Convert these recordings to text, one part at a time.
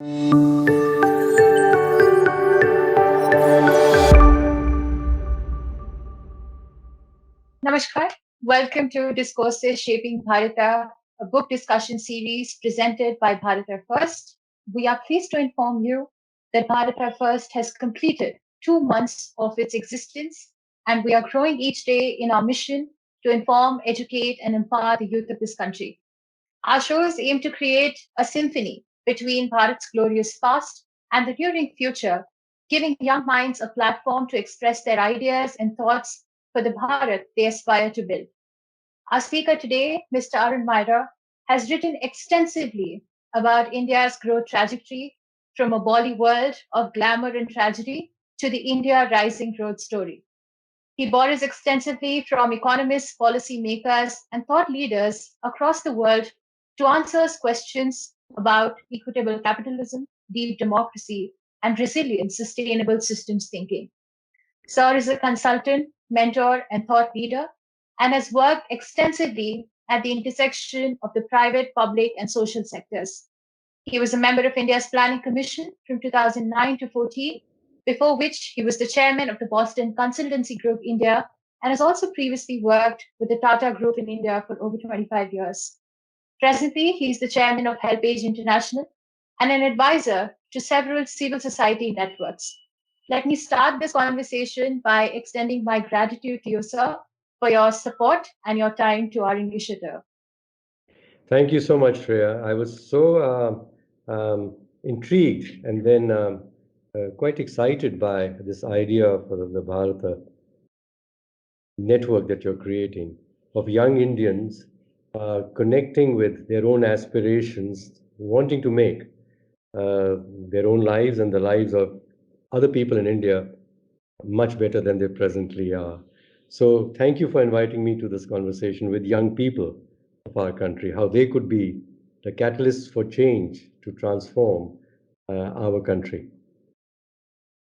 Namaskar. Welcome to Discourses Shaping Bharata, a book discussion series presented by Bharata First. We are pleased to inform you that Bharata First has completed 2 months of its existence, and we are growing each day in our mission to inform, educate, and empower the youth of this country. Our shows aim to create a symphony between Bharat's glorious past and the nearing future, giving young minds a platform to express their ideas and thoughts for the Bharat they aspire to build. Our speaker today, Mr. Arun Maira, has written extensively about India's growth trajectory from a Bolly world of glamour and tragedy to the India rising growth story. He borrows extensively from economists, policymakers, and thought leaders across the world to answer questions about equitable capitalism, deep democracy, and resilient sustainable systems thinking. Sir is a consultant, mentor, and thought leader, and has worked extensively at the intersection of the private, public, and social sectors. He was a member of India's Planning Commission from 2009 to 14, before which he was the chairman of the Boston Consultancy Group India and has also previously worked with the Tata Group in India for over 25 years. Presently, he is the chairman of Helpage International and an advisor to several civil society networks. Let me start this conversation by extending my gratitude to you, sir, for your support and your time to our initiative. Thank you so much, Shriya. I was so intrigued and then quite excited by this idea of the Bharata network that you're creating of young Indians connecting with their own aspirations, wanting to make their own lives and the lives of other people in India much better than they presently are. So thank you for inviting me to this conversation with young people of our country, how they could be the catalysts for change to transform our country.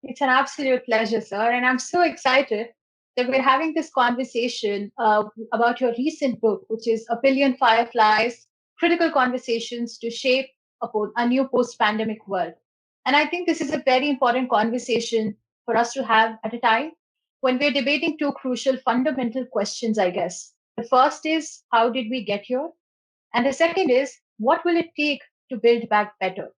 It's an absolute pleasure, sir. And I'm so excited that we're having this conversation about your recent book, which is A Billion Fireflies Critical Conversations to Shape a New Post Pandemic World. And I think this is a very important conversation for us to have at a time when we're debating two crucial fundamental questions, I guess. The first is, how did we get here? And the second is, what will it take to build back better?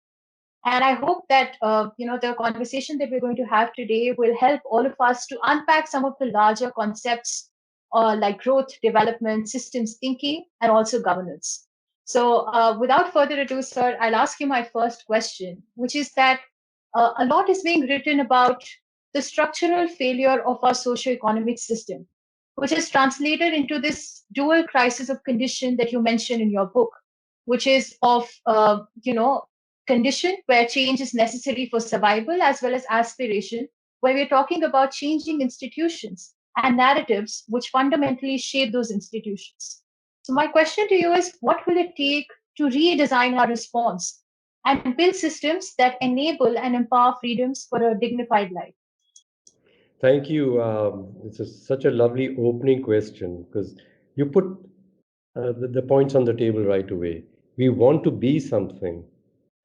And I hope that the conversation that we're going to have today will help all of us to unpack some of the larger concepts like growth, development, systems thinking, and also governance. So, without further ado, sir, I'll ask you my first question, which is that a lot is being written about the structural failure of our socio-economic system, which is translated into this dual crisis of condition that you mentioned in your book, which is of condition where change is necessary for survival as well as aspiration, where we're talking about changing institutions and narratives which fundamentally shape those institutions. So, my question to you is, what will it take to redesign our response and build systems that enable and empower freedoms for a dignified life? Thank you. Such a lovely opening question because you put the points on the table right away. We want to be something,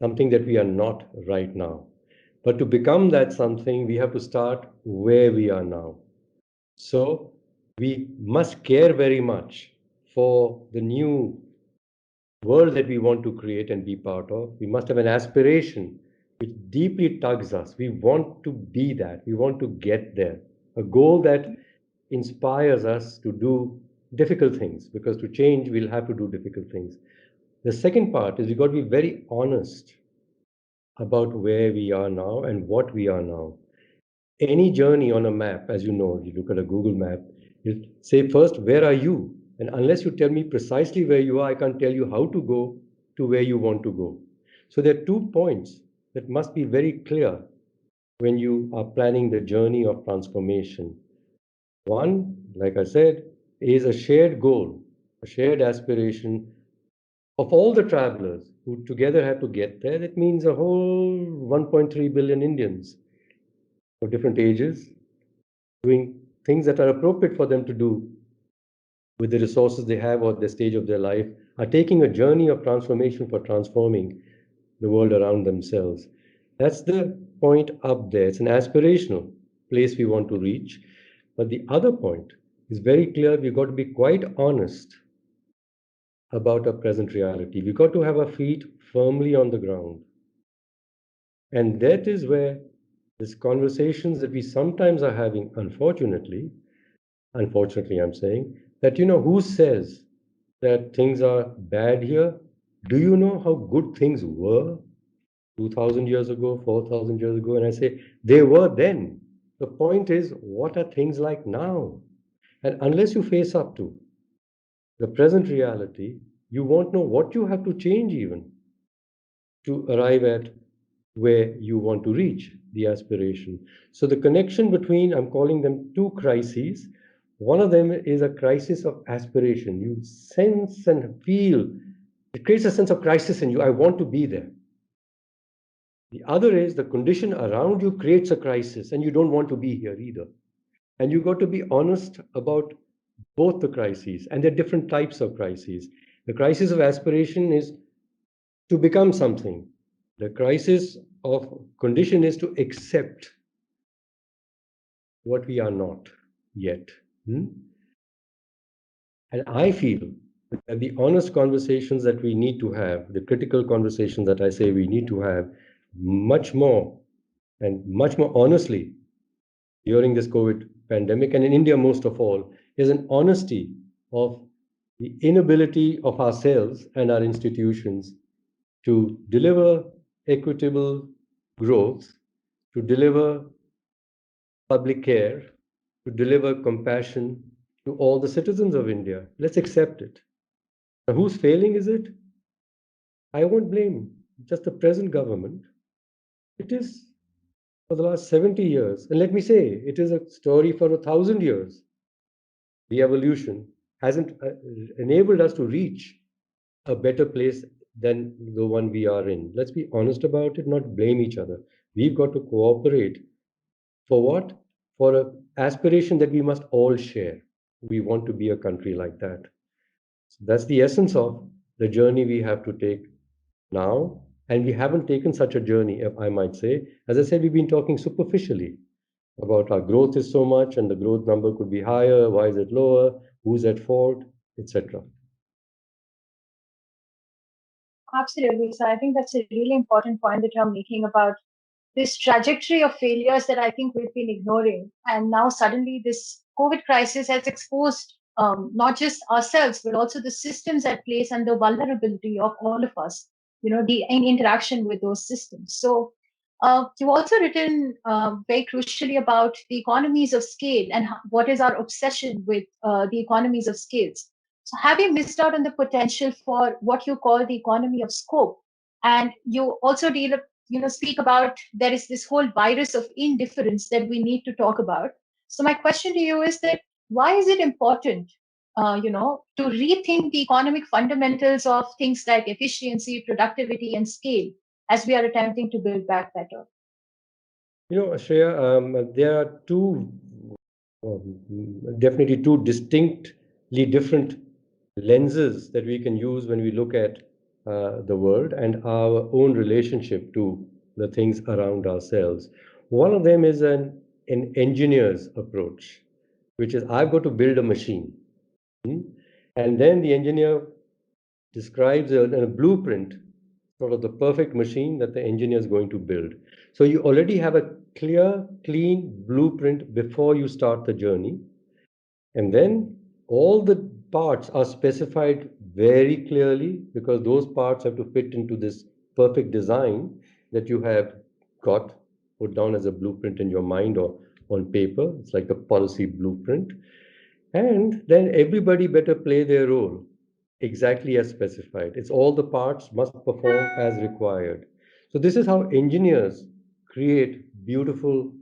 something that we are not right now. But to become that something, we have to start where we are now. So we must care very much for the new world that we want to create and be part of. We must have an aspiration which deeply tugs us. We want to be that. We want to get there. A goal that inspires us to do difficult things, because to change, we'll have to do difficult things. The second part is we've got to be very honest about where we are now and what we are now. Any journey on a map, as you know, you look at a Google map, you say first, where are you? And unless you tell me precisely where you are, I can't tell you how to go to where you want to go. So there are 2 points that must be very clear when you are planning the journey of transformation. One, like I said, is a shared goal, a shared aspiration of all the travelers who together have to get there. That means a whole 1.3 billion Indians of different ages doing things that are appropriate for them to do with the resources they have or the stage of their life, are taking a journey of transformation for transforming the world around themselves. That's the point up there. It's an aspirational place we want to reach. But the other point is very clear. We've got to be quite honest about our present reality. We've got to have our feet firmly on the ground. And that is where these conversations that we sometimes are having, unfortunately, I'm saying, that, who says that things are bad here? Do you know how good things were 2000 years ago, 4000 years ago? And I say, they were then. The point is, what are things like now? And unless you face up to the present reality, you won't know what you have to change even to arrive at where you want to reach the aspiration. So the connection between, I'm calling them two crises. One of them is a crisis of aspiration. You sense and feel, it creates a sense of crisis in you. I want to be there. The other is the condition around you creates a crisis and you don't want to be here either. And you got to be honest about both the crises, and there are different types of crises. The crisis of aspiration is to become something. The crisis of condition is to accept what we are not yet. Hmm? And I feel that the honest conversations that we need to have, the critical conversations that I say we need to have much more and much more honestly during this COVID pandemic, and in India most of all, is an honesty of the inability of ourselves and our institutions to deliver equitable growth, to deliver public care, to deliver compassion to all the citizens of India. Let's accept it. Now, whose failing is it? I won't blame just the present government. It is for the last 70 years. And let me say, it is a story for 1,000 years. The evolution hasn't enabled us to reach a better place than the one we are in. Let's be honest about it, not blame each other. We've got to cooperate. For what? For an aspiration that we must all share. We want to be a country like that. So that's the essence of the journey we have to take now. And we haven't taken such a journey, if I might say. As I said, we've been talking superficially about our growth is so much and the growth number could be higher, why is it lower, who's at fault, etc. Absolutely. So I think that's a really important point that you're making about this trajectory of failures that I think we've been ignoring. And now suddenly this COVID crisis has exposed not just ourselves, but also the systems at place and the vulnerability of all of us, the in interaction with those systems. So you've also written very crucially about the economies of scale and what is our obsession with the economies of scales. So have you missed out on the potential for what you call the economy of scope? And you also speak about there is this whole virus of indifference that we need to talk about. So my question to you is that why is it important, to rethink the economic fundamentals of things like efficiency, productivity, and scale as we are attempting to build back better? Shreya, there are definitely two distinctly different lenses that we can use when we look at the world and our own relationship to the things around ourselves. One of them is an engineer's approach, which is I've got to build a machine. Hmm? And then the engineer describes a blueprint, sort of the perfect machine that the engineer is going to build. So you already have a clear, clean blueprint before you start the journey. And then all the parts are specified very clearly because those parts have to fit into this perfect design that you have got put down as a blueprint in your mind or on paper. It's like the policy blueprint. And then everybody better play their role exactly as specified. It's all the parts must perform as required. So this is how engineers create beautiful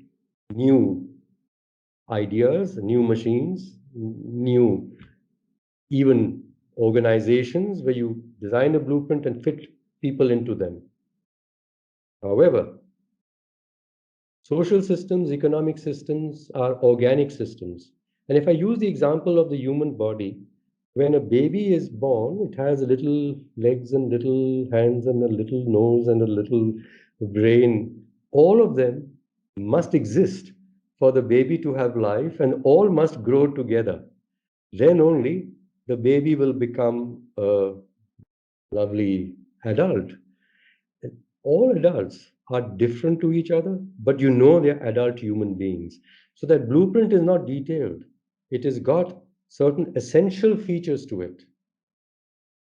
new ideas, new machines, new even organizations where you design a blueprint and fit people into them. However, social systems, economic systems are organic systems. And if I use the example of the human body, When a baby is born, it has little legs and little hands and a little nose and a little brain. All of them must exist for the baby to have life, and all must grow together. Then only the baby will become a lovely adult. All adults are different to each other, but you know they're adult human beings. So that blueprint is not detailed. It has got certain essential features to it.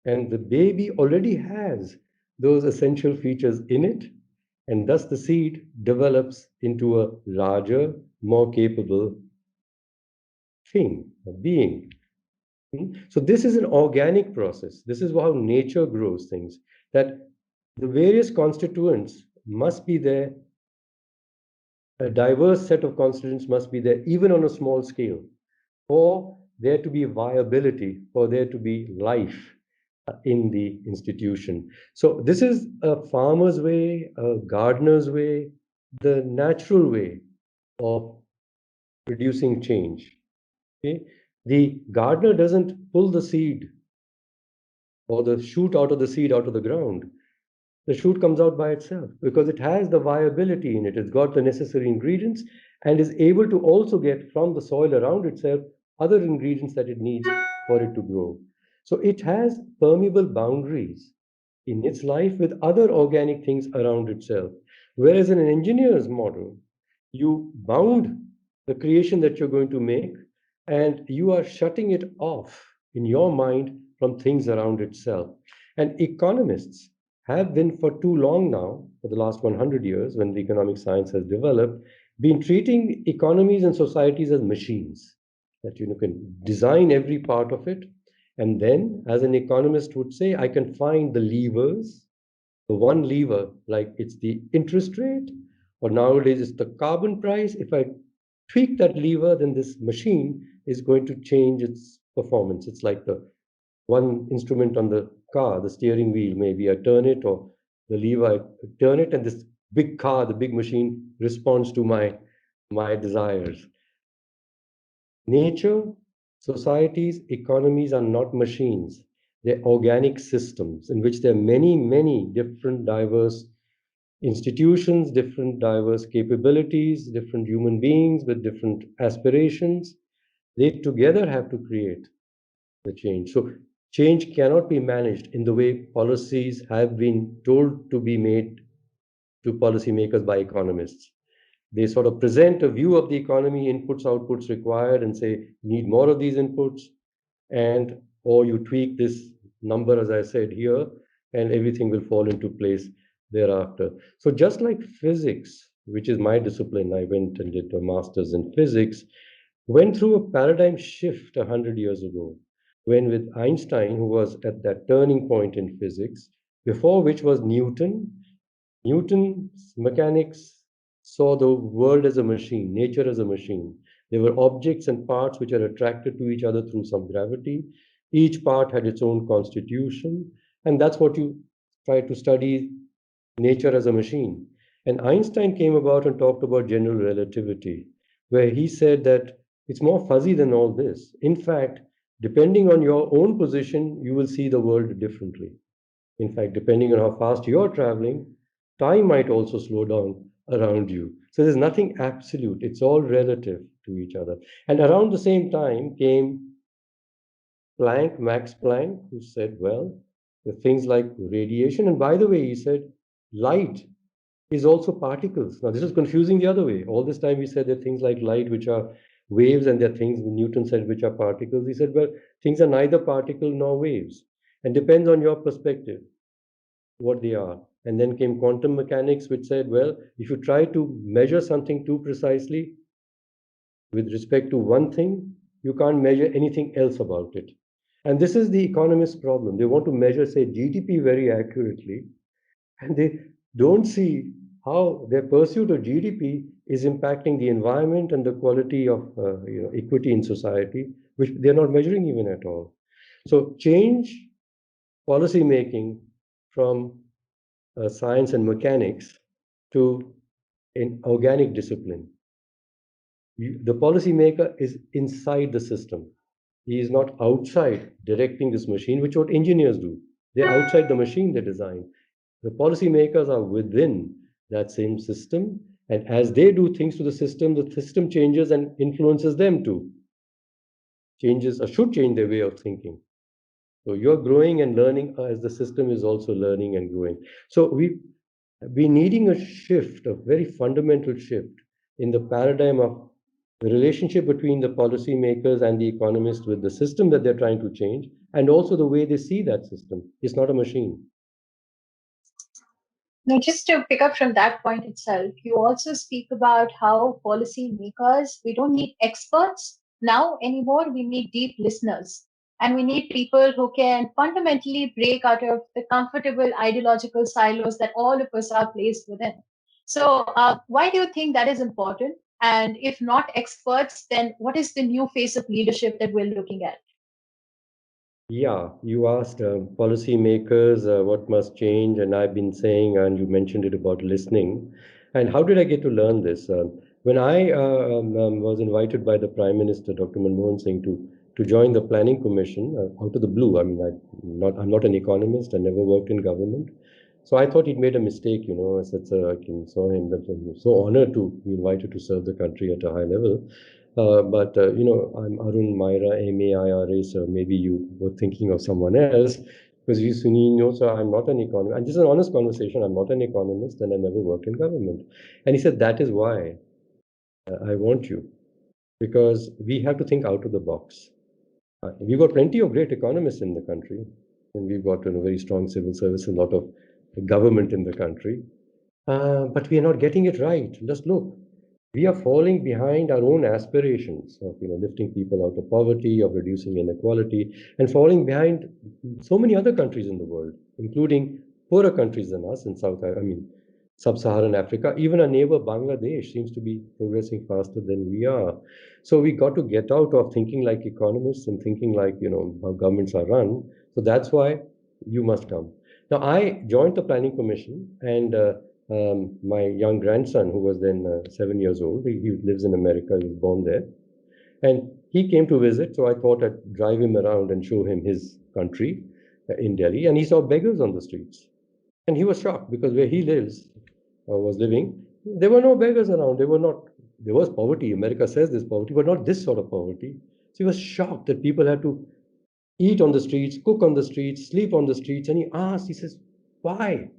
And the baby already has those essential features in it, and thus the seed develops into a larger, more capable thing, a being. So this is an organic process. This is how nature grows things, that the various constituents must be there. A diverse set of constituents must be there, even on a small scale, for there to be viability, for there to be life in the institution. So this is a farmer's way, a gardener's way, the natural way of producing change. Okay? The gardener doesn't pull the seed or the shoot out of the seed out of the ground. The shoot comes out by itself because it has the viability in it. It's got the necessary ingredients and is able to also get from the soil around itself other ingredients that it needs for it to grow. So it has permeable boundaries in its life with other organic things around itself. Whereas in an engineer's model, you bound the creation that you're going to make and you are shutting it off in your mind from things around itself. And economists have been for too long now, for the last 100 years, when the economic science has developed, been treating economies and societies as machines that you can design every part of it. And then, as an economist would say, I can find the levers, the one lever, like it's the interest rate, or nowadays it's the carbon price. If I tweak that lever, then this machine is going to change its performance. It's like the one instrument on the car, the steering wheel. Maybe I turn it, or the lever, I turn it, and this big car, the big machine responds to my desires. Nature, societies, economies are not machines. They're organic systems in which there are many, many different diverse institutions, different diverse capabilities, different human beings with different aspirations. They together have to create the change. So change cannot be managed in the way policies have been told to be made to policymakers by economists. They sort of present a view of the economy, inputs, outputs required, and say, need more of these inputs, and or you tweak this number, as I said here, and everything will fall into place thereafter. So just like physics, which is my discipline, I went and did a master's in physics, went through a paradigm shift 100 years ago, when with Einstein, who was at that turning point in physics, before which was Newton. Newton's mechanics saw the world as a machine, nature as a machine. There were objects and parts which are attracted to each other through some gravity. Each part had its own constitution, and that's what you try to study, nature as a machine. And Einstein came about and talked about general relativity, where he said that it's more fuzzy than all this. In fact, depending on your own position, you will see the world differently. In fact, depending on how fast you're traveling, time might also slow down around you. So there's nothing absolute, it's all relative to each other. And around the same time came Planck, Max Planck, who said, well, the things like radiation, and by the way, he said, light is also particles. Now, this is confusing the other way. All this time, we said there are things like light, which are waves, and there are things Newton said, which are particles. He said, well, things are neither particle nor waves, and depends on your perspective what they are. And then came quantum mechanics, which said, well, if you try to measure something too precisely with respect to one thing, you can't measure anything else about it. And this is the economist's problem. They want to measure, say, GDP very accurately, and they don't see how their pursuit of GDP is impacting the environment and the quality of equity in society, which they're not measuring even at all. So change policy making from science and mechanics to an organic discipline. The policymaker is inside the system. He is not outside directing this machine, which what engineers do. They're outside the machine they design. The policymakers are within that same system, and as they do things to the system changes and influences them too. Changes or should change their way of thinking. So you're growing and learning as the system is also learning and growing. So we needing a shift, a very fundamental shift in the paradigm of the relationship between the policymakers and the economists with the system that they're trying to change, and also the way they see that system. It's not a machine. Now, just to pick up from that point itself, you also speak about how policy makers, we don't need experts now anymore. We need deep listeners. And we need people who can fundamentally break out of the comfortable ideological silos that all of us are placed within. So, why do you think that is important? And if not experts, then what is the new phase of leadership that we're looking at? Yeah, you asked policymakers what must change, and I've been saying, and you mentioned it about listening. And how did I get to learn this? When I was invited by the Prime Minister, Dr. Manmohan Singh, to join the Planning Commission out of the blue. I mean, I'm not an economist. I never worked in government, so I thought he'd made a mistake. I said, "Sir, I can saw him. That I'm so honored to be invited to serve the country at a high level." But I'm Arun, Maira, Maira, so maybe you were thinking of someone else because so I'm not an economist. And this is an honest conversation. I'm not an economist and I never worked in government. And he said, that is why I want you, because we have to think out of the box. We've got plenty of great economists in the country, and we've got a very strong civil service, a lot of government in the country. But we are not getting it right. Just look, we are falling behind our own aspirations of lifting people out of poverty, of reducing inequality, and falling behind so many other countries in the world, including poorer countries than us in sub-Saharan Africa. Even our neighbor Bangladesh seems to be progressing faster than we are. So we got to get out of thinking like economists and thinking like how governments are run. So that's why you must come. Now I joined the Planning Commission, and my young grandson, who was then 7 years old, he lives in America, he was born there, and he came to visit. So I thought I'd drive him around and show him his country in Delhi, and he saw beggars on the streets. And he was shocked because where he was living, there were no beggars around. There was poverty. America says there's poverty, but not this sort of poverty. So he was shocked that people had to eat on the streets, cook on the streets, sleep on the streets. And he asked, he says, why?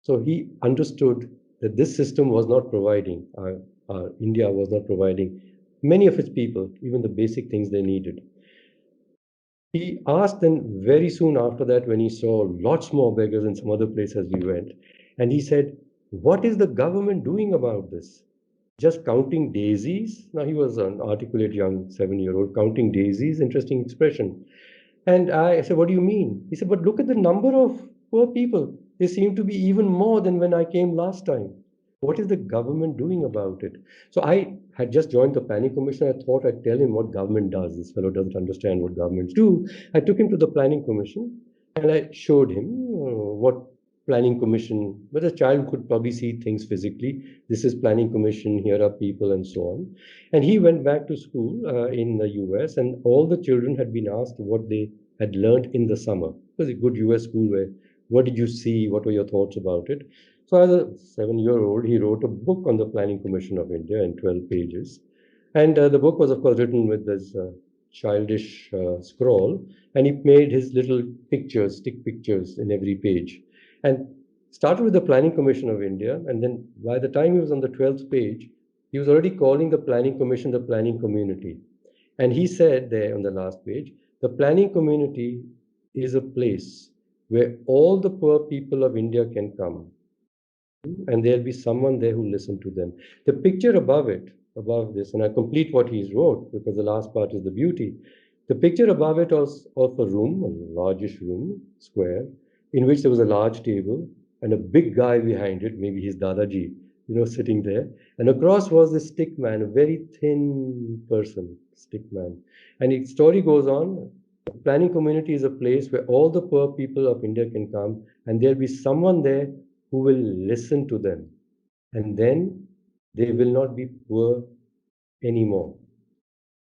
So he understood that this system was not providing, India was not providing many of its people, even the basic things they needed. He asked then very soon after that, when he saw lots more beggars in some other place as we went, and he said, what is the government doing about this? Just counting daisies? Now he was an articulate young 7-year-old, counting daisies, interesting expression. And I said, what do you mean? He said, but look at the number of poor people. They seem to be even more than when I came last time. What is the government doing about it? So I had just joined the Planning Commission. I thought I'd tell him what government does. This fellow doesn't understand what governments do. I took him to the Planning Commission and I showed him what Planning Commission, but a child could probably see things physically. This is Planning Commission, here are people, and so on. And he went back to school in the US, and all the children had been asked what they had learned in the summer. It was a good US school where, what did you see? What were your thoughts about it? So, as a 7-year-old, he wrote a book on the Planning Commission of India in 12 pages. And the book was, of course, written with this childish scrawl, and he made his little pictures, stick pictures in every page. And started with the Planning Commission of India, and then by the time he was on the 12th page, he was already calling the Planning Commission the planning community. And he said there on the last page, the planning community is a place where all the poor people of India can come, and there'll be someone there who listen to them. The picture above it, above this, and I complete what he's wrote because the last part is the beauty. The picture above it was of a room, a largish room, square, in which there was a large table and a big guy behind it, maybe his Dadaji, sitting there. And across was this stick man, a very thin person, stick man. And the story goes on. The planning community is a place where all the poor people of India can come, and there'll be someone there who will listen to them. And then they will not be poor anymore.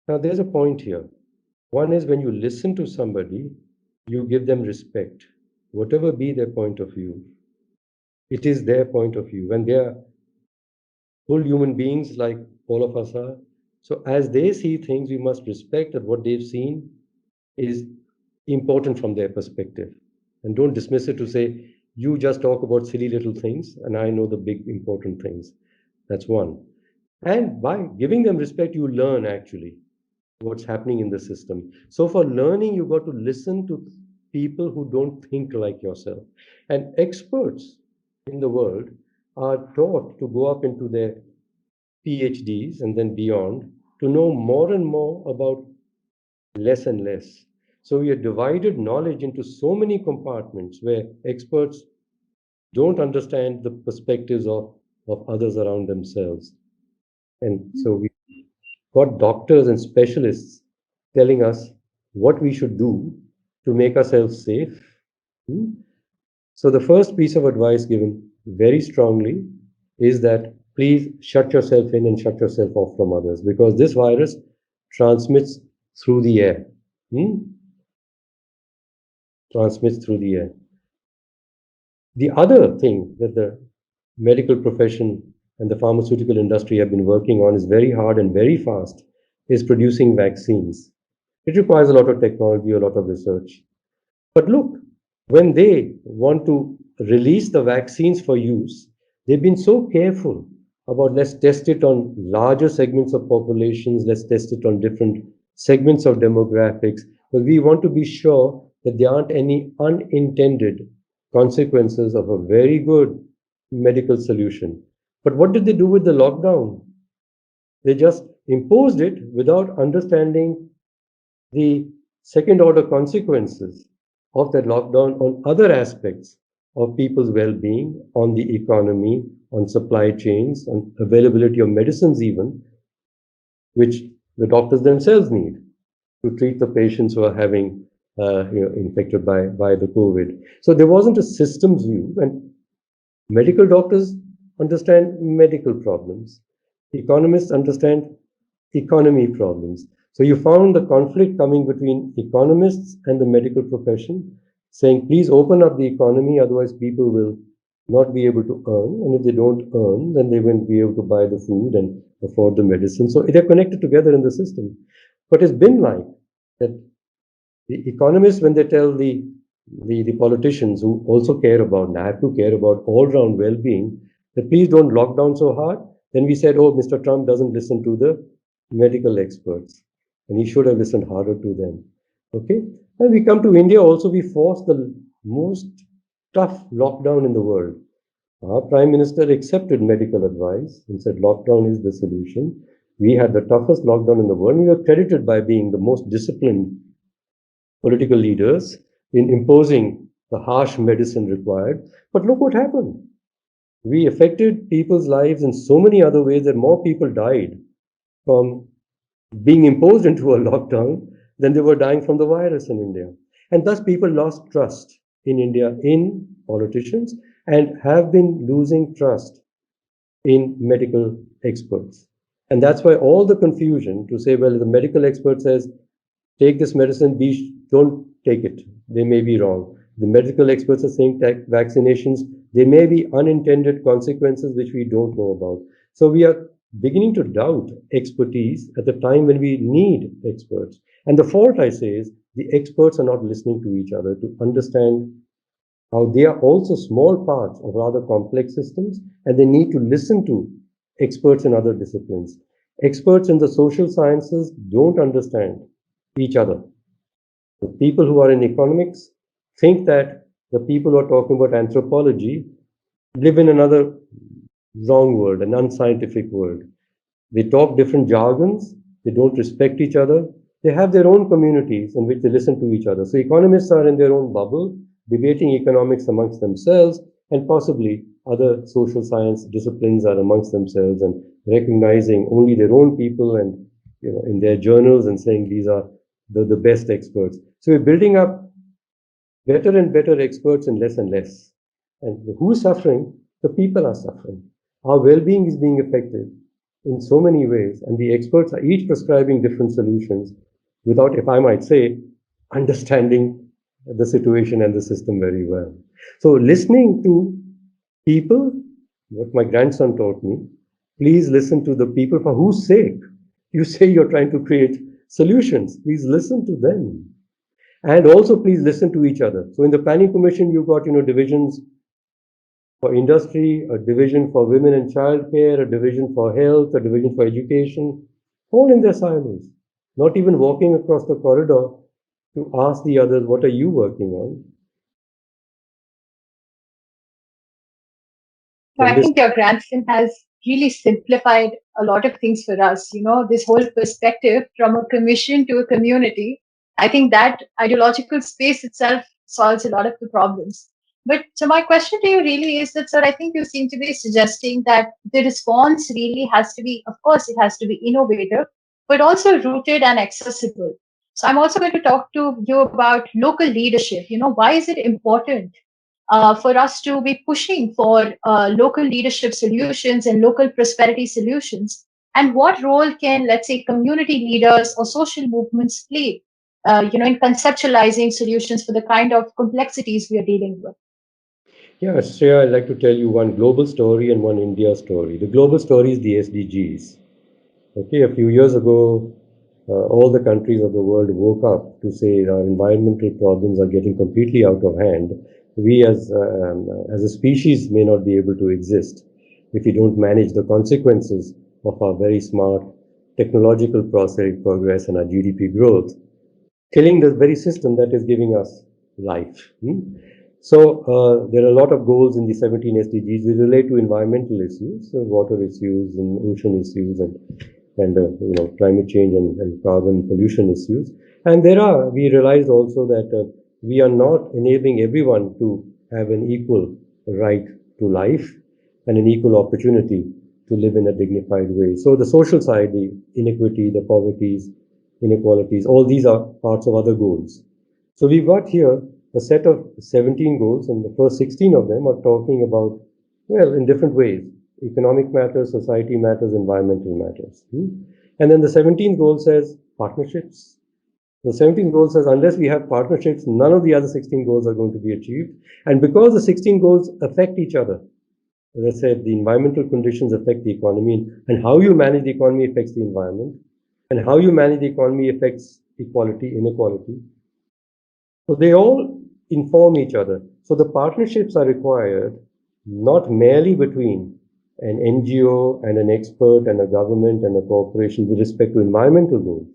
Now, there's a point here. One is when you listen to somebody, you give them respect. Whatever be their point of view, it is their point of view. When they are full human beings like all of us are, so as they see things, we must respect that what they've seen is important from their perspective. And don't dismiss it to say, you just talk about silly little things, and I know the big important things. That's one. And by giving them respect, you learn actually what's happening in the system. So for learning, you got to listen to people who don't think like yourself. And experts in the world are taught to go up into their PhDs and then beyond to know more and more about less and less. So we have divided knowledge into so many compartments where experts don't understand the perspectives of others around themselves. And so we got doctors and specialists telling us what we should do to make ourselves safe. Hmm? So the first piece of advice given very strongly is that please shut yourself in and shut yourself off from others because this virus transmits through the air. Hmm? Transmits through the air. The other thing that the medical profession and the pharmaceutical industry have been working on is very hard and very fast is producing vaccines. It requires a lot of technology, a lot of research. But look, when they want to release the vaccines for use, they've been so careful about let's test it on larger segments of populations, let's test it on different segments of demographics, but we want to be sure that there aren't any unintended consequences of a very good medical solution. But what did they do with the lockdown? They just imposed it without understanding the second order consequences of that lockdown on other aspects of people's well being, on the economy, on supply chains, on availability of medicines, even, which the doctors themselves need to treat the patients who are having infected by the COVID. So there wasn't a systems view, and medical doctors understand medical problems. Economists understand economy problems. So you found the conflict coming between economists and the medical profession, saying, please open up the economy, otherwise people will not be able to earn. And if they don't earn, then they won't be able to buy the food and afford the medicine. So they're connected together in the system. But it's been like that the economists, when they tell the politicians who also care about and have to care about all-round well-being, that please don't lock down so hard, then we said, oh, Mr. Trump doesn't listen to the medical experts, and he should have listened harder to them. Okay? And we come to India also, we forced the most tough lockdown in the world. Our Prime Minister accepted medical advice and said lockdown is the solution. We had the toughest lockdown in the world. We were credited by being the most disciplined political leaders in imposing the harsh medicine required. But look what happened. We affected people's lives in so many other ways that more people died from being imposed into a lockdown than they were dying from the virus in India. And thus people lost trust in India in politicians and have been losing trust in medical experts. And that's why all the confusion to say, well, the medical expert says, take this medicine, don't take it. They may be wrong. The medical experts are saying take vaccinations. There may be unintended consequences which we don't know about. So we are beginning to doubt expertise at the time when we need experts. And the fault, I say, is the experts are not listening to each other to understand how they are also small parts of rather complex systems, and they need to listen to experts in other disciplines. Experts in the social sciences don't understand each other. The people who are in economics think that the people who are talking about anthropology live in another wrong world, an unscientific world. They talk different jargons, they don't respect each other, they have their own communities in which they listen to each other. So economists are in their own bubble, debating economics amongst themselves, and possibly other social science disciplines are amongst themselves and recognizing only their own people and in their journals and saying these are the best experts. So we're building up better and better experts and less. And who's suffering? The people are suffering. Our well-being is being affected in so many ways, and the experts are each prescribing different solutions. without, if I might say, understanding the situation and the system very well. So listening to people, what my grandson taught me, please listen to the people for whose sake you say you're trying to create solutions. Please listen to them. And also please listen to each other. So in the planning commission, you've got, divisions for industry, a division for women and childcare, a division for health, a division for education, all in their silos. Not even walking across the corridor to ask the others, what are you working on? So The I list. think your grandson has really simplified a lot of things for us. This whole perspective from a commission to a community. I think that ideological space itself solves a lot of the problems. But so my question to you really is that, sir, I think you seem to be suggesting that the response really has to be, of course, it has to be innovative, but also rooted and accessible. So I'm also going to talk to you about local leadership. Why is it important for us to be pushing for local leadership solutions and local prosperity solutions? And what role can, let's say, community leaders or social movements play, in conceptualizing solutions for the kind of complexities we are dealing with? Yeah, Shreya, I'd like to tell you one global story and one India story. The global story is the SDGs. Okay, a few years ago, all the countries of the world woke up to say our environmental problems are getting completely out of hand. We as a species may not be able to exist if we don't manage the consequences of our very smart technological progress and our GDP growth, killing the very system that is giving us life. So there are a lot of goals in the 17 SDGs which relate to environmental issues, water issues and ocean issues and climate change and carbon pollution issues. And we realized also that we are not enabling everyone to have an equal right to life and an equal opportunity to live in a dignified way. So the social side, the inequity, the poverties, inequalities, all these are parts of other goals. So we've got here a set of 17 goals, and the first 16 of them are talking about, well, in different ways, economic matters, society matters, environmental matters. And then the 17th goal says partnerships. The 17th goal says unless we have partnerships, none of the other 16 goals are going to be achieved. And because the 16 goals affect each other, as I said, the environmental conditions affect the economy, and how you manage the economy affects the environment, and how you manage the economy affects equality, inequality. So they all inform each other. So the partnerships are required not merely between an NGO and an expert and a government and a corporation with respect to environmental goals,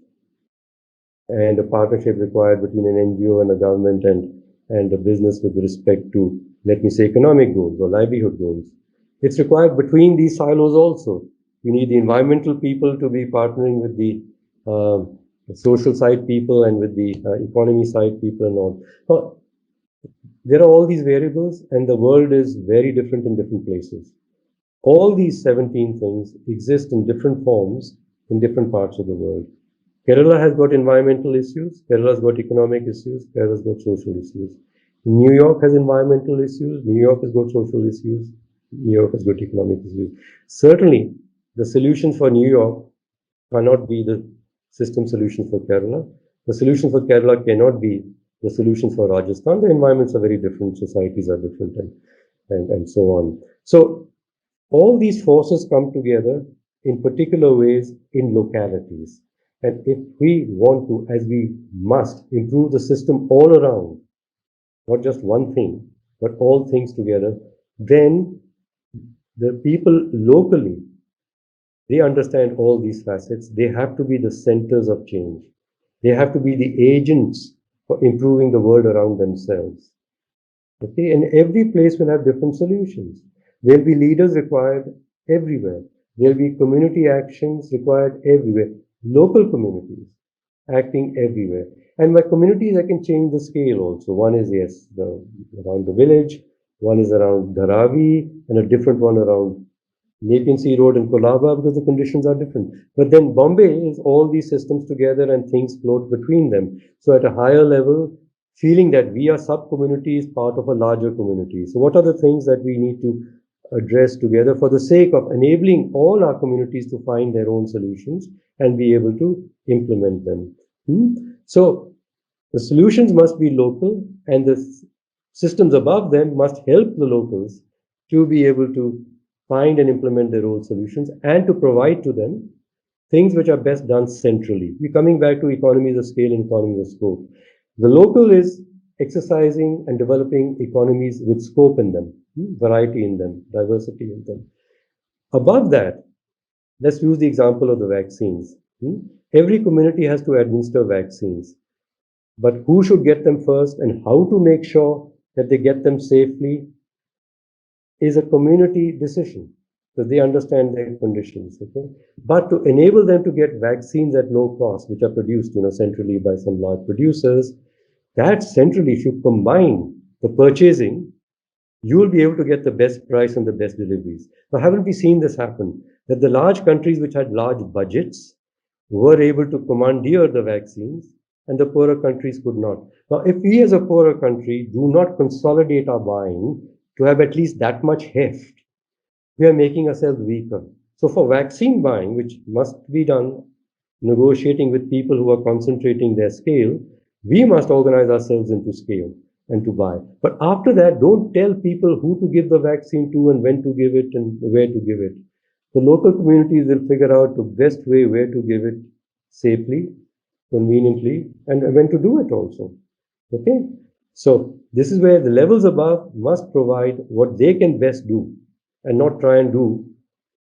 and a partnership required between an NGO and a government and a business with respect to, let me say, economic goals or livelihood goals. It's required between these silos also. You need the environmental people to be partnering with uh, the social side people and with the economy side people and all. Now, there are all these variables, and the world is very different in different places. All these 17 things exist in different forms in different parts of the world. Kerala has got environmental issues, Kerala's got economic issues, Kerala's got social issues. New York has environmental issues, New York has got social issues, New York has got economic issues. Certainly, the solutions for New York cannot be the system solution for Kerala. The solution for Kerala cannot be the solution for Rajasthan. The environments are very different, societies are different, and so on. So all these forces come together in particular ways in localities. And if we want to, as we must, improve the system all around, not just one thing, but all things together, then the people locally, they understand all these facets. They have to be the centers of change. They have to be the agents for improving the world around themselves. Okay, and every place will have different solutions. There'll be leaders required everywhere. There'll be community actions required everywhere. Local communities acting everywhere. And by communities, I can change the scale also. One is, yes, around the village. One is around Dharavi, and a different one around Nepean Sea Road and Colaba, because the conditions are different. But then Bombay is all these systems together and things float between them. So at a higher level, feeling that we are sub-communities, part of a larger community. So what are the things that we need to address together for the sake of enabling all our communities to find their own solutions and be able to implement them? So the solutions must be local, and the systems above them must help the locals to be able to find and implement their own solutions and to provide to them things which are best done centrally. We're coming back to economies of scale and economies of scope. The local is exercising and developing economies with scope in them, variety in them, diversity in them. Above that, let's use the example of the vaccines. Every community has to administer vaccines, but who should get them first and how to make sure that they get them safely is a community decision because they understand their conditions. Okay, but to enable them to get vaccines at low cost, which are produced, centrally by some large producers, that centrally, if you combine the purchasing, you will be able to get the best price and the best deliveries. Now, haven't we seen this happen? That the large countries which had large budgets were able to commandeer the vaccines and the poorer countries could not. Now, if we as a poorer country do not consolidate our buying to have at least that much heft, we are making ourselves weaker. So for vaccine buying, which must be done negotiating with people who are concentrating their scale, we must organize ourselves into scale and to buy. But after that, don't tell people who to give the vaccine to and when to give it and where to give it. The local communities will figure out the best way where to give it safely, conveniently, and when to do it also. Okay? So this is where the levels above must provide what they can best do and not try and do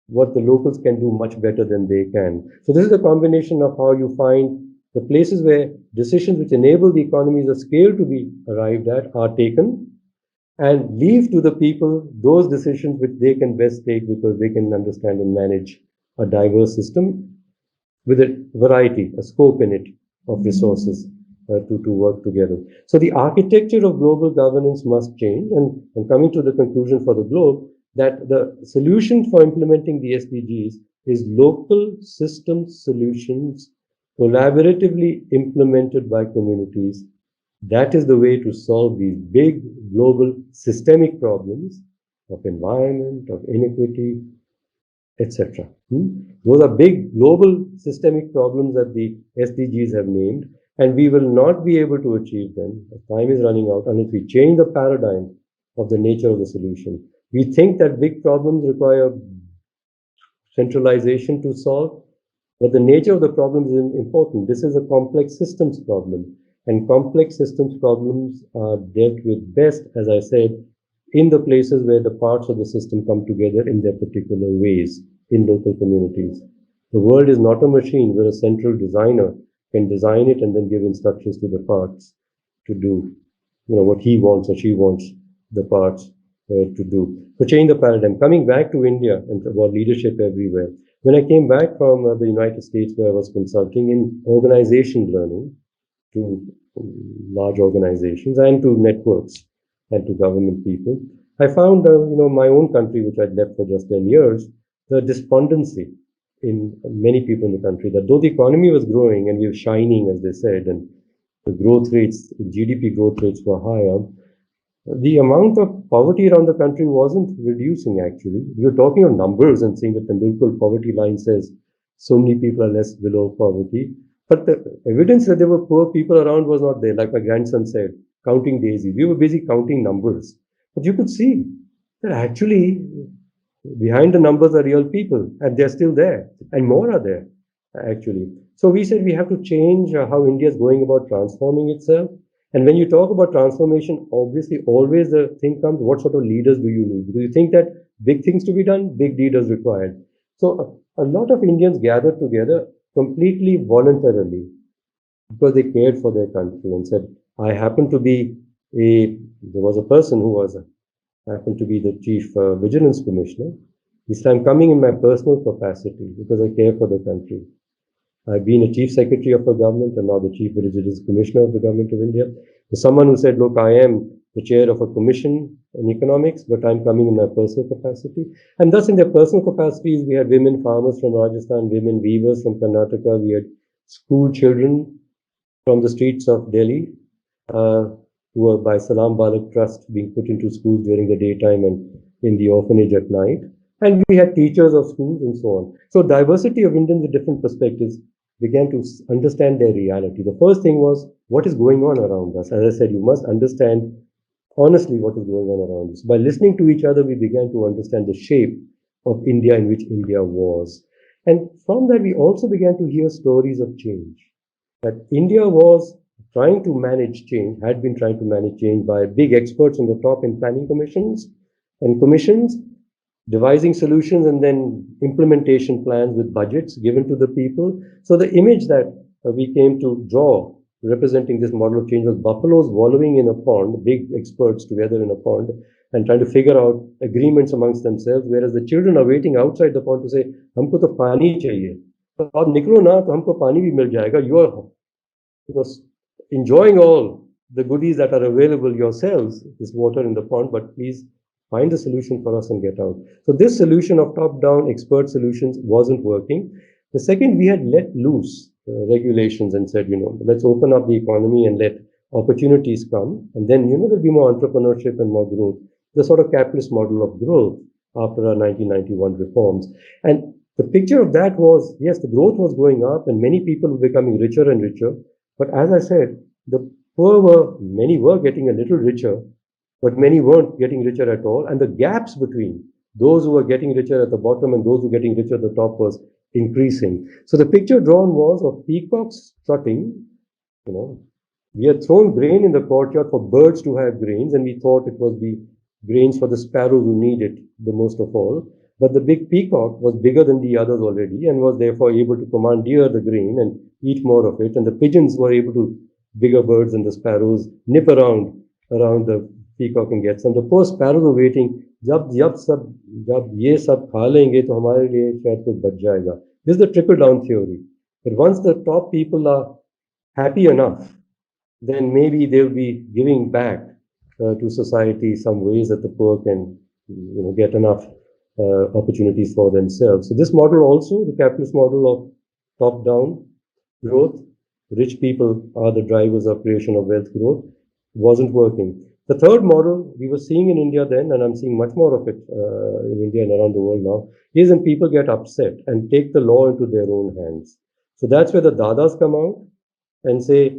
what the locals can do much better than they can. So this is a combination of how you find the places where decisions which enable the economies of scale to be arrived at are taken and leave to the people those decisions which they can best take because they can understand and manage a diverse system with a variety, a scope in it of resources to work together. So the architecture of global governance must change. And I'm coming to the conclusion for the globe that the solution for implementing the SDGs is local system solutions collaboratively implemented by communities. That is the way to solve these big global systemic problems of environment, of inequity, etc. Those are big global systemic problems that the SDGs have named, and we will not be able to achieve them. Time is running out unless we change the paradigm of the nature of the solution. We think that big problems require centralization to solve, but the nature of the problem is important. This is a complex systems problem, and complex systems problems are dealt with best, as I said, in the places where the parts of the system come together in their particular ways in local communities. The world is not a machine where a central designer can design it and then give instructions to the parts to do, what he wants or she wants the parts to do. So change the paradigm. Coming back to India and about leadership everywhere. When I came back from the United States where I was consulting in organization learning to large organizations and to networks and to government people, I found, my own country, which I'd left for just 10 years, the despondency in many people in the country that though the economy was growing and we were shining, as they said, and the growth rates, GDP growth rates were higher, the amount of poverty around the country wasn't reducing actually. We were talking of numbers and saying that the local poverty line says so many people are less below poverty. But the evidence that there were poor people around was not there. Like my grandson said, counting daisies. We were busy counting numbers. But you could see that actually behind the numbers are real people and they're still there and more are there actually. So we said we have to change how India is going about transforming itself. And when you talk about transformation, obviously always the thing comes, what sort of leaders do you need? Because you think that big things to be done, big leaders required. So a lot of Indians gathered together completely voluntarily because they cared for their country and said, I happen to be there was a person who happened to be the chief vigilance commissioner. He said, I'm coming in my personal capacity because I care for the country. I've been a chief secretary of a government and now the chief vigilance commissioner of the government of India. There's someone who said, look, I am the chair of a commission in economics, but I'm coming in my personal capacity. And thus in their personal capacities, we had women farmers from Rajasthan, women weavers from Karnataka, we had school children from the streets of Delhi, who were by Salam Balak Trust being put into schools during the daytime and in the orphanage at night. And we had teachers of schools and so on. So diversity of Indians with different perspectives began to understand their reality. The first thing was what is going on around us. As I said, you must understand honestly what is going on around us. By listening to each other, we began to understand the shape of India in which India was. And from that, we also began to hear stories of change. That India was trying to manage change, had been trying to manage change by big experts on the top in planning commissions, devising solutions and then implementation plans with budgets given to the people. So the image that we came to draw representing this model of change was buffaloes wallowing in a pond, big experts together in a pond, and trying to figure out agreements amongst themselves, whereas the children are waiting outside the pond to say, हमको तो पानी चाहिए, तो आप निकलो ना तो हमको पानी भी मिल जाएगा. You are, you know, enjoying all the goodies that are available yourselves, this water in the pond, but please find a solution for us and get out. So this solution of top-down expert solutions wasn't working. The second, we had let loose regulations and said, let's open up the economy and let opportunities come. And then, there'll be more entrepreneurship and more growth. The sort of capitalist model of growth after our 1991 reforms. And the picture of that was, yes, the growth was going up and many people were becoming richer and richer. But as I said, many were getting a little richer, but many weren't getting richer at all. And the gaps between those who were getting richer at the bottom and those who were getting richer at the top was increasing. So the picture drawn was of peacocks strutting. We had thrown grain in the courtyard for birds to have grains, and we thought it was the grains for the sparrow who need it the most of all. But the big peacock was bigger than the others already and was therefore able to commandeer the grain and eat more of it. And the pigeons were able to, bigger birds than the sparrows, nip around the peacock and get some. The poor sparrows were waiting. जब ये सब खा लेंगे तो हमारे लिए शायद कुछ बच जाएगा. This is the trickle down theory. But once the top people are happy enough, then maybe they'll be giving back to society some ways that the poor can get enough opportunities for themselves. So this model also, the capitalist model of top-down growth, rich people are the drivers of creation of wealth growth, wasn't working. The third model we were seeing in India then, and I'm seeing much more of it in India and around the world now, is when people get upset and take the law into their own hands. So that's where the dadas come out and say,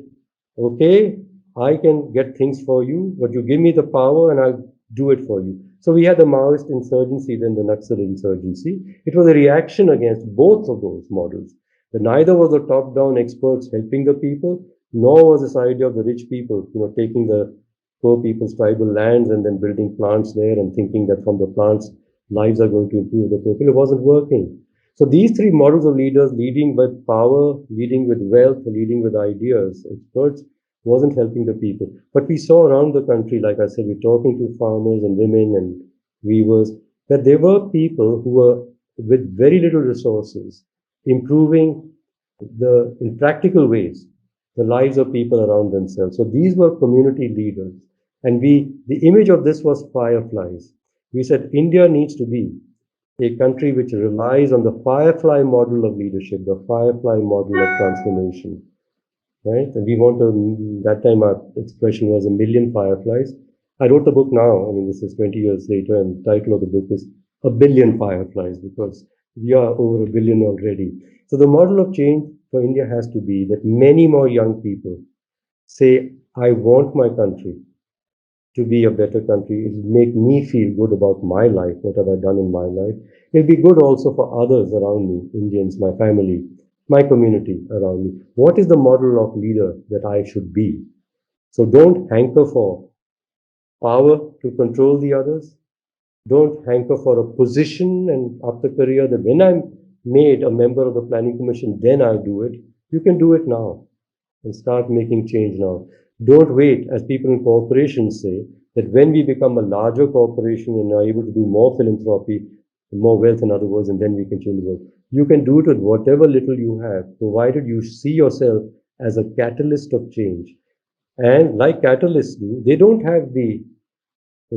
okay, I can get things for you, but you give me the power and I'll do it for you. So we had the Maoist insurgency, then the Naxal insurgency. It was a reaction against both of those models. That neither was the top-down experts helping the people, nor was this idea of the rich people, taking the poor people's tribal lands and then building plants there and thinking that from the plants, lives are going to improve the people. It wasn't working. So these three models of leaders, leading with power, leading with wealth, leading with ideas, experts, wasn't helping the people. But we saw around the country, like I said, we're talking to farmers and women and weavers, that there were people who were with very little resources, improving in practical ways, the lives of people around themselves. So these were community leaders. And the image of this was fireflies. We said India needs to be a country which relies on the firefly model of leadership, the firefly model of transformation. Right? And we want to, that time our expression was a million fireflies. I wrote the book now, this is 20 years later, and the title of the book is A Billion Fireflies, because we are over a billion already. So the model of change for India has to be that many more young people say, I want my country to be a better country. It will make me feel good about my life, what have I done in my life. It'll be good also for others around me, Indians, my family, my community around me. What is the model of leader that I should be? So don't hanker for power to control the others. Don't hanker for a position and after career that when I'm made a member of the planning commission, then I'll do it. You can do it now and start making change now. Don't wait, as people in corporations say, that when we become a larger corporation and are able to do more philanthropy, more wealth in other words, and then we can change the world. You can do it with whatever little you have, provided you see yourself as a catalyst of change. And like catalysts do, they don't have the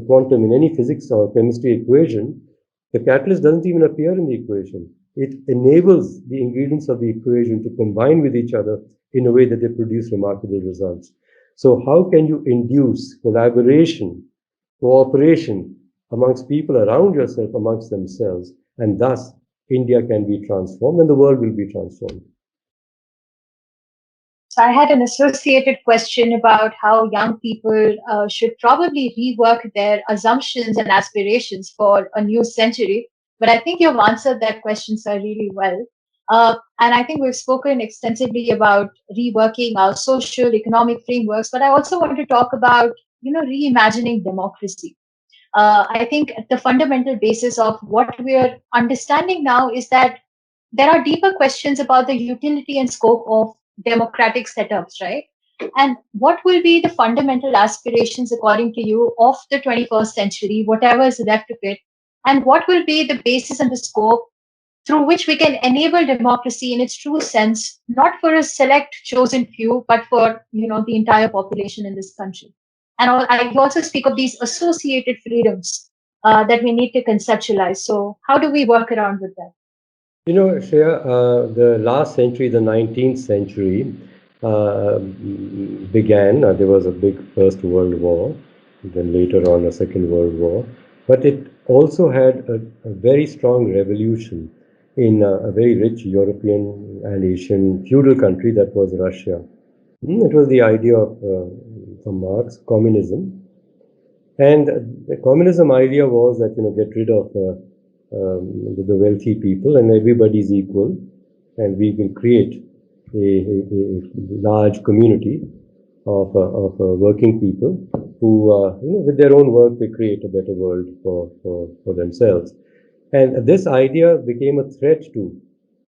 quantum in any physics or chemistry equation. The catalyst doesn't even appear in the equation. It enables the ingredients of the equation to combine with each other in a way that they produce remarkable results. So how can you induce collaboration, cooperation amongst people around yourself, amongst themselves, and thus India can be transformed and the world will be transformed. So I had an associated question about how young people should probably rework their assumptions and aspirations for a new century. But I think you've answered that question, sir, really well. And I think we've spoken extensively about reworking our social, economic frameworks. But I also want to talk about, reimagining democracy. I think the fundamental basis of what we're understanding now is that there are deeper questions about the utility and scope of democratic setups, right? And what will be the fundamental aspirations, according to you, of the 21st century, whatever is left of it? And what will be the basis and the scope through which we can enable democracy in its true sense, not for a select chosen few, but for the entire population in this country? And you also speak of these associated freedoms that we need to conceptualize. So, how do we work around with that? Shreya, the last century, the 19th century, began. There was a big First World War, then later on a Second World War, but it also had a very strong revolution in a very rich European and Asian feudal country that was Russia. It was the idea of, from Marx, communism. And the communism idea was that, get rid of the wealthy people and everybody's equal, and we will create a large community of working people who, with their own work, they create a better world for themselves. And this idea became a threat to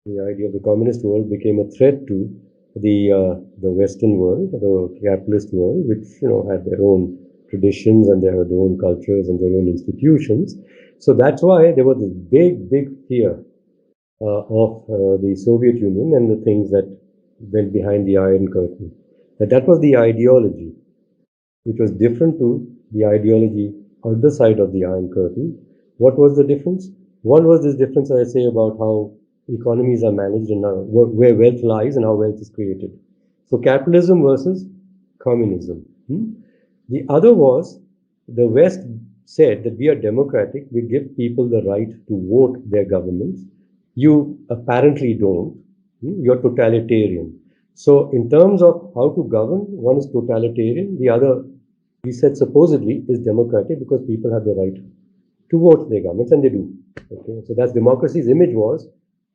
the idea of the communist world became a threat to the Western world, the capitalist world, which had their own traditions and they had their own cultures and their own institutions. So that's why there was this big fear of the Soviet Union and the things that went behind the Iron Curtain. That was the ideology, which was different to the ideology on the side of the Iron Curtain. What was the difference? One was this difference, I say, about how economies are managed and where wealth lies and how wealth is created. So capitalism versus communism. The other was the West said that we are democratic, we give people the right to vote their governments. You apparently don't. You're totalitarian. So in terms of how to govern, one is totalitarian, the other, we said supposedly, is democratic because people have the right to vote their governments, and they do. Okay, so that's democracy's image was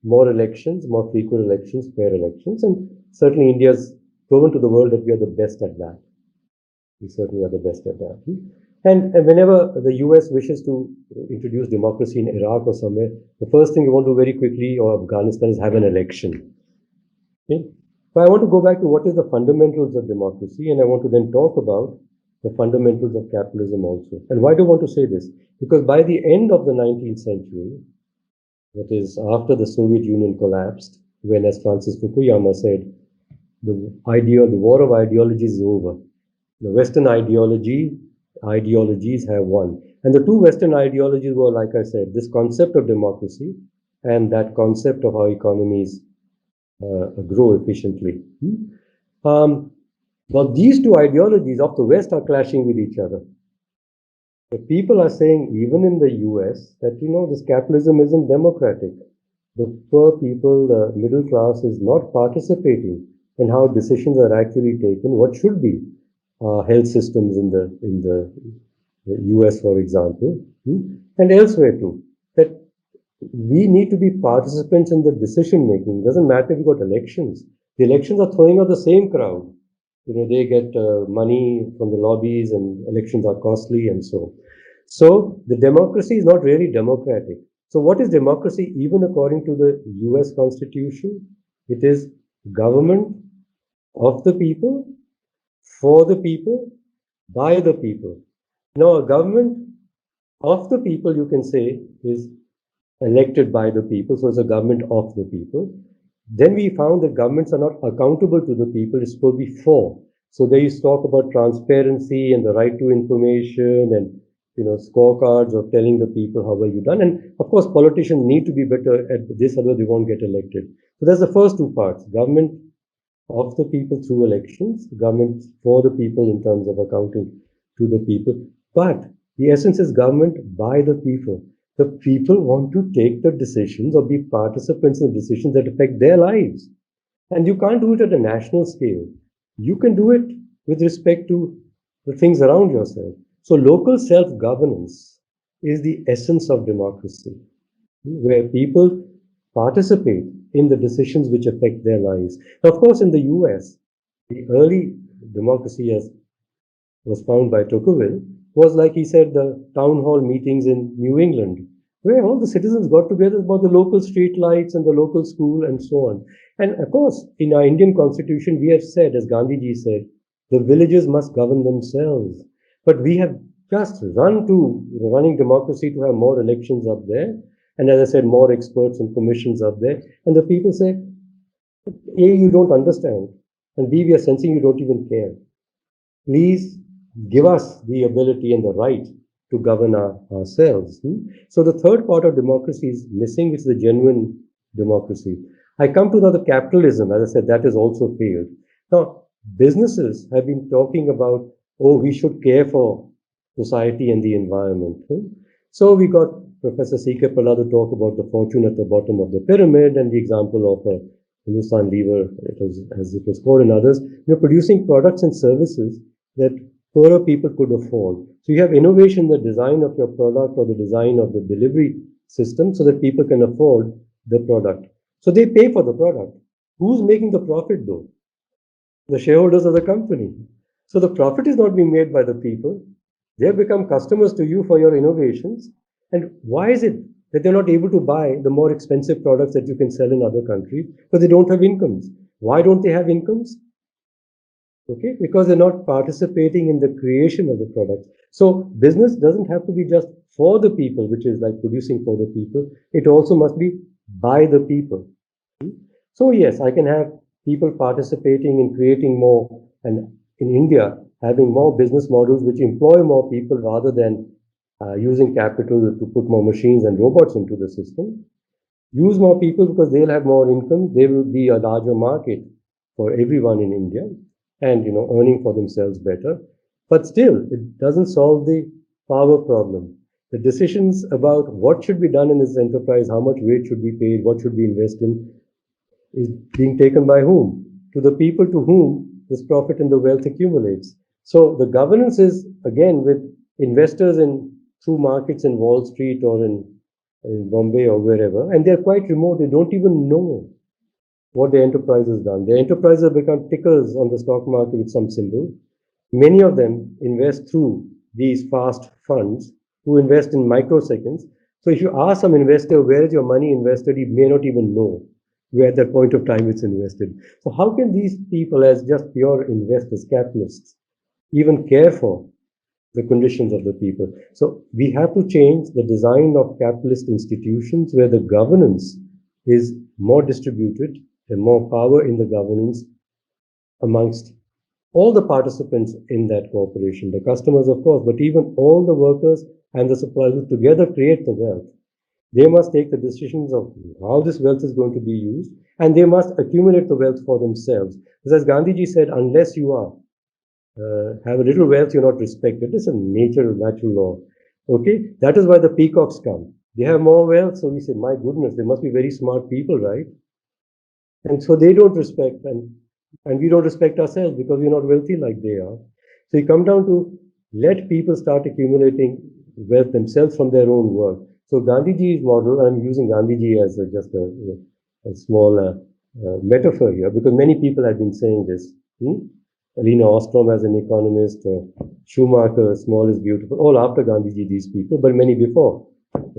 more elections, more frequent elections, fair elections, and certainly India's proven to the world that we are the best at that. We certainly are the best at that. And whenever the US wishes to introduce democracy in Iraq or somewhere, the first thing you want to do very quickly, or Afghanistan, is have an election. Okay? So I want to go back to what is the fundamentals of democracy, and I want to then talk about the fundamentals of capitalism also. And why do I want to say this? Because by the end of the 19th century, that is after the Soviet Union collapsed, when, as Francis Fukuyama said, the war of ideologies is over. The Western ideologies have won. And the two Western ideologies were, like I said, this concept of democracy and that concept of how economies grow efficiently. Well, these two ideologies of the West are clashing with each other. The people are saying, even in the US, that, this capitalism isn't democratic. The poor people, the middle class, is not participating in how decisions are actually taken. What should be health systems in the US, for example, and elsewhere too, that we need to be participants in the decision making. It doesn't matter if we got elections. The elections are throwing out the same crowd. They get money from the lobbies and elections are costly and so. So the democracy is not really democratic. So what is democracy even according to the US Constitution? It is government of the people, for the people, by the people. Now a government of the people, you can say, is elected by the people, so it's a government of the people. Then we found that governments are not accountable to the people, it's supposed to be for. So they used to talk about transparency and the right to information and scorecards of telling the people how well you've done. And of course, politicians need to be better at this, otherwise they won't get elected. So that's the first two parts: government of the people through elections, government for the people in terms of accounting to the people. But the essence is government by the people. The people want to take the decisions or be participants in the decisions that affect their lives. And you can't do it at a national scale. You can do it with respect to the things around yourself. So local self-governance is the essence of democracy, where people participate in the decisions which affect their lives. Now, of course, in the US, the early democracy, as was found by Tocqueville, was, like he said, the town hall meetings in New England, where all the citizens got together about the local street lights and the local school and so on. And of course, in our Indian constitution, we have said, as Gandhiji said, the villages must govern themselves. But we have just run to running democracy to have more elections up there. And as I said, more experts and commissions up there. And the people say, A, you don't understand. And B, we are sensing you don't even care. Please give us the ability and the right to govern ourselves. So the third part of democracy is missing, which is the genuine democracy. I come to the capitalism, as I said, that has also failed. Now, businesses have been talking about, oh, we should care for society and the environment. So we got Professor C.K. Palla to talk about the fortune at the bottom of the pyramid and the example of Hindustan Lever, as it was called, and others. You're producing products and services that poorer people could afford. So you have innovation in the design of your product or the design of the delivery system so that people can afford the product. So they pay for the product. Who's making the profit though? The shareholders of the company. So the profit is not being made by the people. They have become customers to you for your innovations. And why is it that they're not able to buy the more expensive products that you can sell in other countries? Because they don't have incomes. Why don't they have incomes? Okay, because they're not participating in the creation of the product. So business doesn't have to be just for the people, which is like producing for the people. It also must be by the people. So yes, I can have people participating in creating more, and in India, having more business models which employ more people rather than using capital to put more machines and robots into the system. Use more people because they'll have more income. There will be a larger market for everyone in India, and earning for themselves better. But still, it doesn't solve the power problem. The decisions about what should be done in this enterprise, how much weight should be paid, what should be invested in, is being taken by whom? To the people to whom this profit and the wealth accumulates. So the governance is again with investors in through markets in Wall Street or in Bombay or wherever, and they're quite remote. They don't even know what the enterprise has done. The enterprise have become tickers on the stock market with some symbol. Many of them invest through these fast funds who invest in microseconds. So if you ask some investor, where is your money invested, he may not even know where at that point of time it's invested. So how can these people, as just pure investors, capitalists, even care for the conditions of the people? So we have to change the design of capitalist institutions where the governance is more distributed and more power in the governance amongst all the participants in that corporation, the customers, of course, but even all the workers and the suppliers together create the wealth. They must take the decisions of how this wealth is going to be used, and they must accumulate the wealth for themselves. Because as Gandhiji said, unless you are have a little wealth, you're not respected. It's a natural law. Okay, that is why the peacocks come. They have more wealth, so we say, my goodness, they must be very smart people, right? And so they don't respect, and we don't respect ourselves because we're not wealthy like they are. So you come down to let people start accumulating wealth themselves from their own work. So Gandhiji's model, I'm using Gandhiji as just a small metaphor here because many people have been saying this. Alina Ostrom as an economist, Schumacher, small is beautiful, all after Gandhiji, these people, but many before,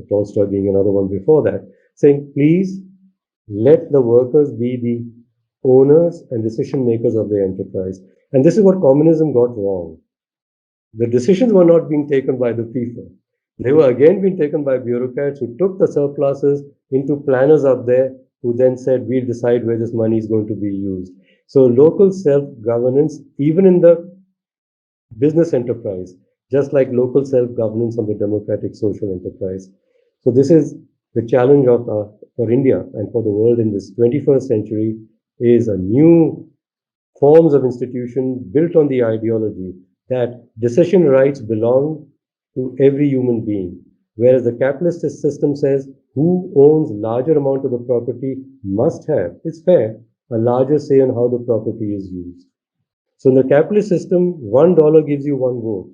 Tolstoy being another one before that, saying, please let the workers be the owners and decision makers of the enterprise. And this is what communism got wrong. The decisions were not being taken by the people. They were again being taken by bureaucrats who took the surpluses into planners up there who then said, we'll decide where this money is going to be used. So local self-governance, even in the business enterprise, just like local self-governance on the democratic social enterprise. So this is the challenge of for India and for the world in this 21st century is a new forms of institution built on the ideology that decision rights belong to every human being, whereas the capitalist system says who owns larger amount of the property must have. It's fair, a larger say on how the property is used. So in the capitalist system, $1 gives you one vote.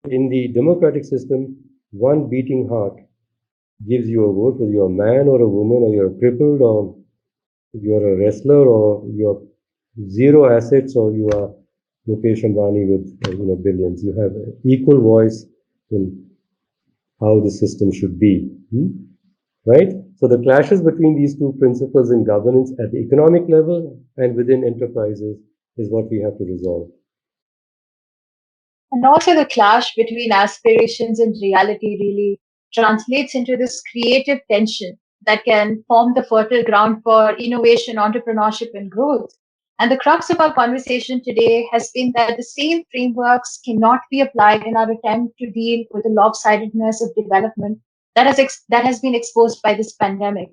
In the democratic system, one beating heart gives you a vote, whether you're a man or a woman, or you're crippled, or you're a wrestler, or you're zero assets, or you are Mukesh Ambani with billions. You have an equal voice in how the system should be. Right? So the clashes between these two principles in governance at the economic level and within enterprises is what we have to resolve. And also, the clash between aspirations and reality really translates into this creative tension that can form the fertile ground for innovation, entrepreneurship, and growth. And the crux of our conversation today has been that the same frameworks cannot be applied in our attempt to deal with the lopsidedness of development that has been exposed by this pandemic.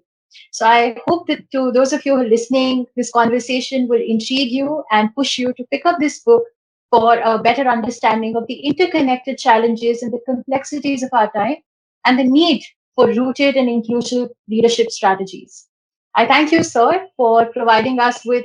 So I hope that to those of you who are listening, this conversation will intrigue you and push you to pick up this book for a better understanding of the interconnected challenges and the complexities of our time and the need for rooted and inclusive leadership strategies. I thank you, sir, for providing us with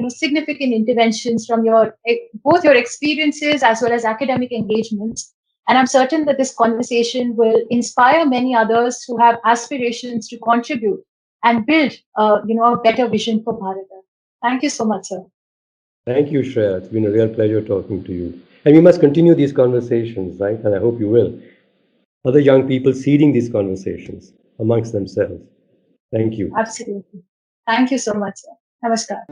significant interventions from your both your experiences as well as academic engagements. And I'm certain that this conversation will inspire many others who have aspirations to contribute and build a better vision for Bharata. Thank you so much, sir. Thank you, Shreya. It's been a real pleasure talking to you. And we must continue these conversations, right? And I hope you will. Other young people seeding these conversations amongst themselves. Thank you. Absolutely. Thank you so much, sir. Namaskar.